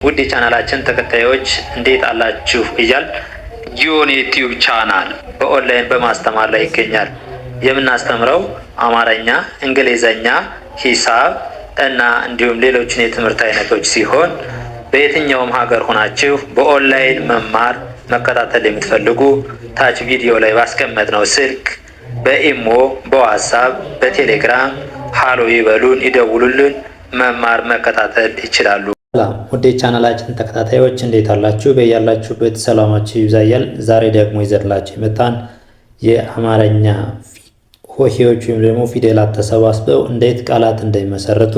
ውድ የቻናላችን ተከታዮች እንዴት አላችሁ እያል ጊዮን ዩቲዩብ ቻናል በኦንላይን በማስተማር ላይ ይገኛል። የምናስተምረው አማርኛ፣ እንግሊዘኛ፣ ሂሳብ እና እንዲሁም ሌሎችን የትምህርት አይነቶች ሲሆን በየትኛውም ሀገር ሆናችሁ በኦንላይን መማር መከታተል የምትፈልጉ ታች ቪዲዮ ላይ ባስቀመጥነው ስልክ በኢሞ፣ በዋትስአፕ፣ በቴሌግራም ሃሎ ይበሉን፣ ይደውሉልን፣ መማር መከታተል ይችላሉ። ሰላም ወደ ቻናላችን ተከታታዮች እንዴት አላችሁ? በያላችሁበት ሰላማችሁ ይብዛያል። ዛሬ ደግሞ ይዘርላችሁ የመጣን የአማርኛ ሆሄዎች ወይም ደግሞ ፊደላት ተሰባስበው እንዴት ቃላት እንደሚመሰርቱ፣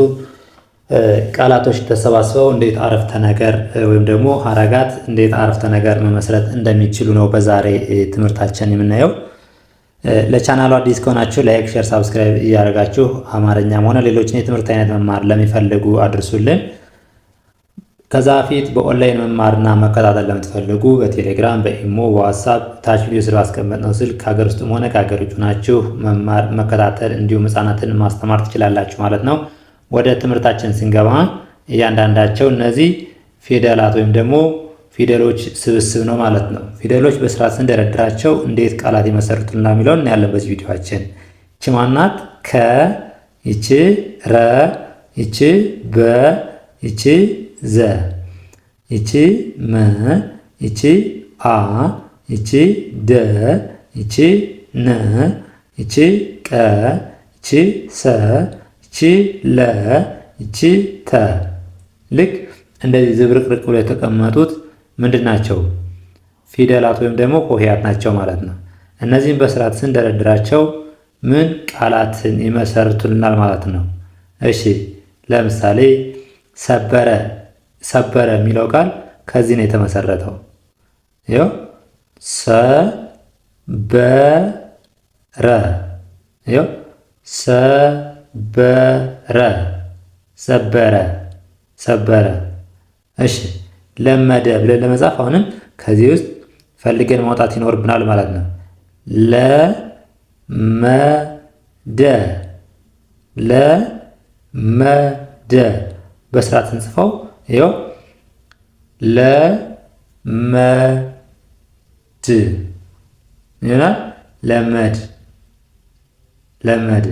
ቃላቶች ተሰባስበው እንዴት አረፍተ ነገር ወይም ደግሞ ሐረጋት እንዴት አረፍተ ነገር መመስረት እንደሚችሉ ነው በዛሬ ትምህርታችን የምናየው። ለቻናሉ አዲስ ከሆናችሁ ላይክ፣ ሼር፣ ሳብስክራይብ እያደረጋችሁ አማርኛም ሆነ ሌሎችን የትምህርት አይነት መማር ለሚፈልጉ አድርሱልን። ከዛ ፊት በኦንላይን መማርና መከታተል ለምትፈልጉ በቴሌግራም፣ በኢሞ፣ በዋትስአፕ ታች ቪዲዮ ስር ባስቀመጥነው ስልክ ከሀገር ውስጥም ሆነ ከሀገር ውጭ ናችሁ መማር መከታተል እንዲሁም ህጻናትን ማስተማር ትችላላችሁ ማለት ነው። ወደ ትምህርታችን ስንገባ እያንዳንዳቸው እነዚህ ፊደላት ወይም ደግሞ ፊደሎች ስብስብ ነው ማለት ነው። ፊደሎች በስርዓት ስንደረድራቸው እንዴት ቃላት ይመሰርቱልና የሚለውን እናያለን በዚህ ቪዲዮአችን። ይቺ ማናት? ከ፣ ይቺ ረ፣ ይቺ በ፣ ይቺ ዘ፣ ይቺ መ፣ ይቺ አ፣ ይቺ ደ፣ ይቺ ነ፣ ይቺ ቀ፣ ይቺ ሰ፣ ይቺ ለ፣ ይቺ ተ። ልክ እንደዚህ ዝብርቅርቅ ብለው የተቀመጡት ምንድን ናቸው? ፊደላት ወይም ደግሞ ሆሄያት ናቸው ማለት ነው። እነዚህም በስርዓት ስንደረድራቸው ምን ቃላትን ይመሰርቱልናል ማለት ነው። እሺ ለምሳሌ ሰበረ፣ ሰበረ የሚለው ቃል ከዚህ ነው የተመሰረተው። ይኸው ሰበረ፣ ይኸው ሰበረ፣ ሰበረ፣ ሰበረ። እሺ ለመደ ብለን ለመጻፍ አሁንም ከዚህ ውስጥ ፈልገን ማውጣት ይኖርብናል ማለት ነው። ለመደ፣ ለመደ በስርዓት እንጽፈው። ይኸው ለመድ ይሆናል። ለመድ፣ ለመድ።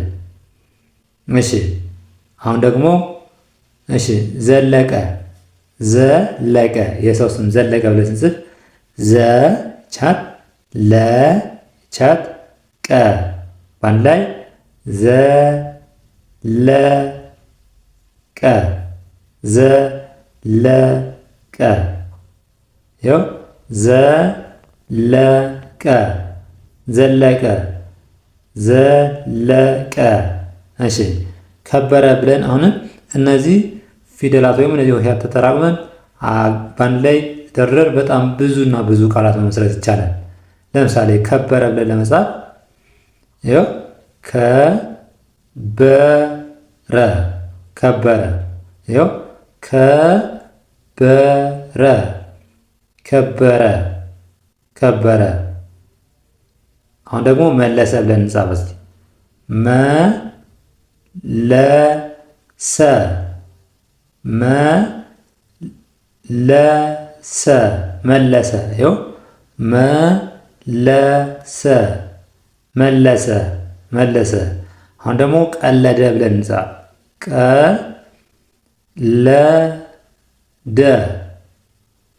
እሺ አሁን ደግሞ እሺ ዘለቀ፣ ዘለቀ የሰው ስም ዘለቀ ብለን ስንጽፍ ዘ ቻት ለ ቻት ቀ በአንድ ላይ ዘለቀ፣ ዘለቀ። ይኸው ዘለቀ፣ ዘለቀ፣ ዘለቀ። እሺ ከበረ ብለን አሁንም እነዚህ ፊደላት ወይም እነዚህ ሆሄያት ተጠራቅመን በአንድ ላይ ደርደር በጣም ብዙና ብዙ ቃላት መመስረት ይቻላል። ለምሳሌ ከበረ ብለን ለመጻፍ ይኸው ከበረ፣ ከበረ፣ ይኸው ከበረ፣ ከበረ፣ ከበረ። አሁን ደግሞ መለሰ ብለን እንጻፍ እስኪ መለሰ፣ መለሰ፣ መለሰ። ይኸው መለሰ፣ መለሰ፣ መለሰ። አሁን ደግሞ ቀለደ ብለን እንጻፍ ቀለደ፣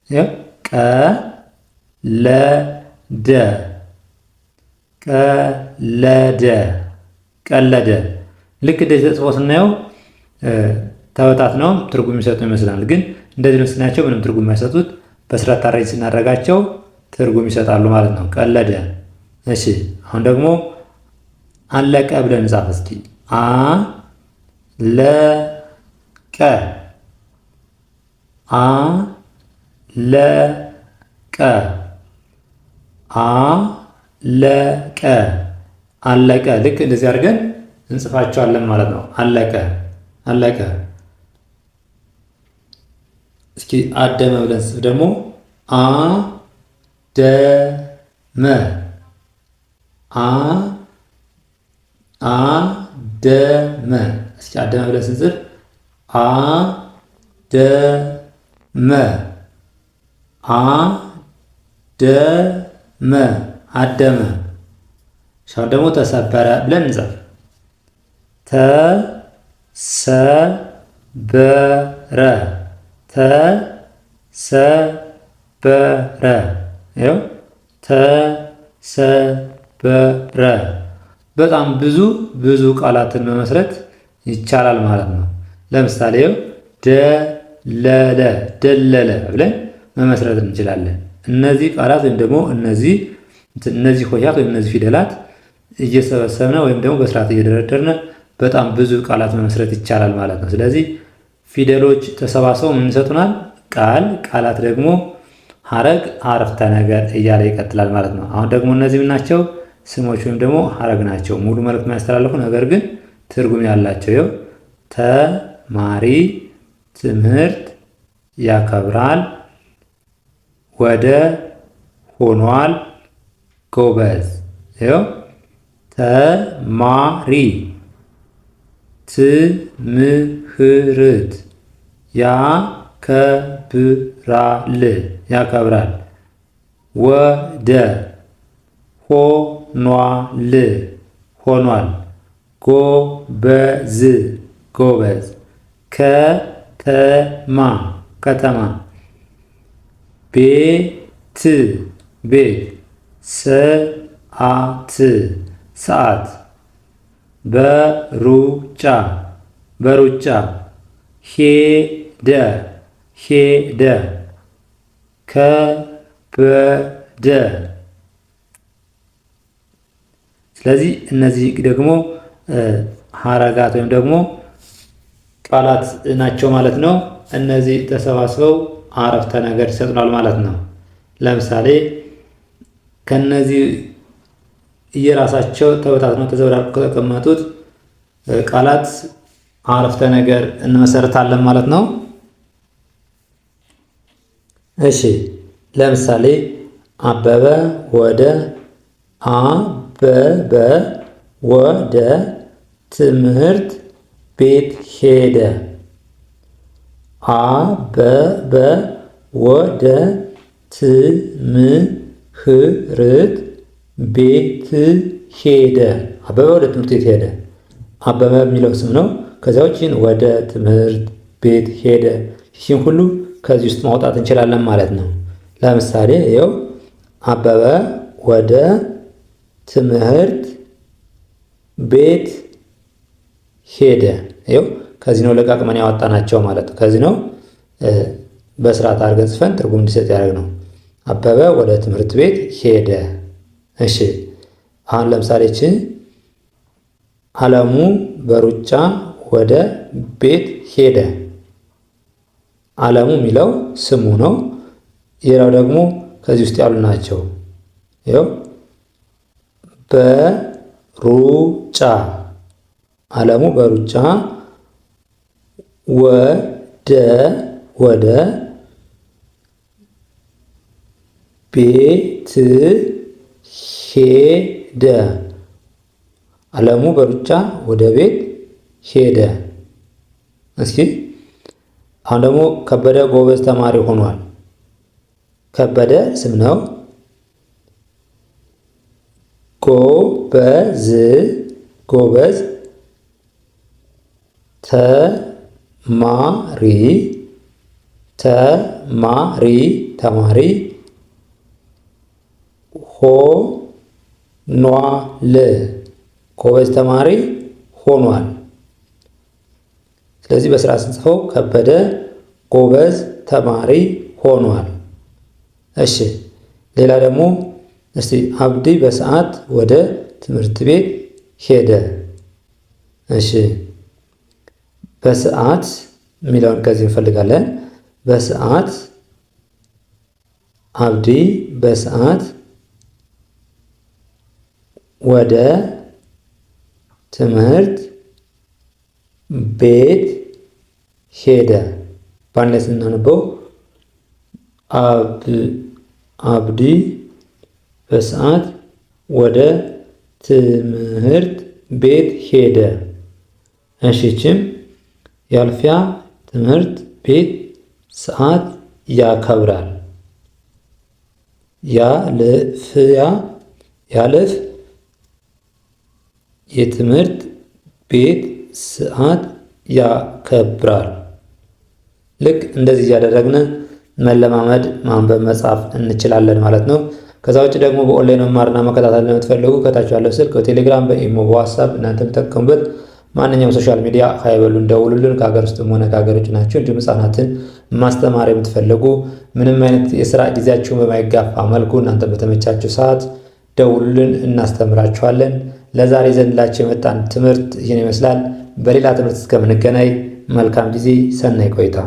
ይኸው ቀለደ፣ ቀለደ፣ ቀለደ። ልክ እንደዚህ ተጽፎ ስናየው ተበታትነው ትርጉም የሚሰጡ ይመስላል። ግን እንደዚህ ነው ስናያቸው ምንም ትርጉም የማይሰጡት በስርዓት አሬንጅ ስናደርጋቸው ትርጉም ይሰጣሉ ማለት ነው። ቀለደ። እሺ አሁን ደግሞ አለቀ ብለን እንጻፍ እስኪ አለቀ፣ አለቀ፣ አለቀ፣ አለቀ። ልክ እንደዚህ አድርገን እንጽፋቸዋለን ማለት ነው። አለቀ፣ አለቀ። እስኪ አደመ ብለን ስንጽፍ ደግሞ አደመ፣ አደመ። እስኪ አደመ ብለን ስንጽፍ አደመ አደመ። ሻው ደግሞ ተሰበረ ብለን እንጻፍ። ተሰበረ ተሰበረ ይኸው ተሰበረ። በጣም ብዙ ቃላትን መመስረት ይቻላል ማለት ነው። ለምሳሌ ደለለ ብለን መመስረት እንችላለን። እነዚህ ቃላት ወይም ደግሞ እነዚህ ሆሄያት ወይም እነዚህ ፊደላት እየሰበሰብን ወይም ደግሞ በስርዓት እየደረደርን በጣም ብዙ ቃላት መመስረት ይቻላል ማለት ነው። ስለዚህ ፊደሎች ተሰባስበው ምን ይሰጡናል? ቃላት ደግሞ ሀረግ፣ አረፍተ ነገር እያለ ይቀጥላል ማለት ነው። አሁን ደግሞ እነዚህ ናቸው ስሞች ወይም ደግሞ ሀረግ ናቸው። ሙሉ መልእክት የሚያስተላልፉ ነገር ግን ትርጉም ያላቸው ተማሪ ትምህርት ያከብራል፣ ወደ ሆኗል፣ ጎበዝ። ተማሪ ትምህርት ያከብራል፣ ወደ ሆኗል፣ ጎበዝ። ከተማ ቤት ሰዓት በሩጫ ሄደ ከበደ። ስለዚህ እነዚህ ደግሞ ሀረጋት ወይም ደግሞ ቃላት ናቸው ማለት ነው። እነዚህ ተሰባስበው አረፍተ ነገር ይሰጡናል ማለት ነው። ለምሳሌ ከነዚህ እየራሳቸው ተበታትነው ተዘበራርቀው ከተቀመጡት ቃላት አረፍተ ነገር እንመሰርታለን ማለት ነው። እሺ ለምሳሌ አበበ ወደ ትምህርት ቤት ሄደ። አበበ ወደ ትምህርት ቤት ሄደ። አበበ ወደ ትምህርት ቤት ሄደ። አበበ የሚለው ስም ነው። ከዚያ ውጭ ወደ ትምህርት ቤት ሄደ ይህን ሁሉ ከዚህ ውስጥ ማውጣት እንችላለን ማለት ነው። ለምሳሌ ይኸው አበበ ወደ ትምህርት ቤት ሄደ። ይኸው ከዚህ ነው ለቃቅመን ያወጣናቸው ማለት ነው። ከዚህ ነው በስርዓት አድርገን ጽፈን ትርጉም እንዲሰጥ ያደርግ ነው። አበበ ወደ ትምህርት ቤት ሄደ። እሺ አሁን ለምሳሌ አለሙ በሩጫ ወደ ቤት ሄደ። አለሙ የሚለው ስሙ ነው። ሌላው ደግሞ ከዚህ ውስጥ ያሉ ናቸው። ይኸው በሩጫ አለሙ በሩጫ ወደ ቤት ሄደ። አለሙ በሩጫ ወደ ቤት ሄደ። እስኪ አሁን ደግሞ ከበደ ጎበዝ ተማሪ ሆኗል። ከበደ ስም ነው። ጎበዝ ተማሪ ሆኗል። ጎበዝ ተማሪ ሆኗል። ስለዚህ በስራ ስንጽፈው ከበደ ጎበዝ ተማሪ ሆኗል። እሺ ሌላ ደግሞ እስቲ አብዲ በሰዓት ወደ ትምህርት ቤት ሄደ። እሺ በሰዓት የሚለውን ከዚህ እንፈልጋለን። በሰዓት አብዲ በሰዓት ወደ ትምህርት ቤት ሄደ። በአንድ ላይ ስናነበው አብዲ በሰዓት ወደ ትምህርት ቤት ሄደ። እሺ ያልፊያ ትምህርት ቤት ሰዓት ያከብራል። ያለፍ የትምህርት ቤት ሰዓት ያከብራል። ልክ እንደዚህ እያደረግን መለማመድ ማንበብ መጻፍ እንችላለን ማለት ነው። ከዛ ውጭ ደግሞ በኦንላይን መማርና መከታተል ለምትፈልጉ ከታች ያለው ስልክ በቴሌግራም በኢሞ በዋትስአፕ እናንተ የምትጠቀሙበት ማንኛውም ሶሻል ሚዲያ ሀይበሉን ደውሉልን። ከሀገር ውስጥም ሆነ ከሀገር ውጭ ናቸው። እንዲሁም ህጻናትን ማስተማር የምትፈልጉ ምንም አይነት የስራ ጊዜያችሁን በማይጋፋ መልኩ እናንተ በተመቻችሁ ሰዓት ደውሉልን፣ እናስተምራችኋለን። ለዛሬ ዘንድላችሁ የመጣን ትምህርት ይህን ይመስላል። በሌላ ትምህርት እስከምንገናኝ መልካም ጊዜ፣ ሰናይ ቆይታ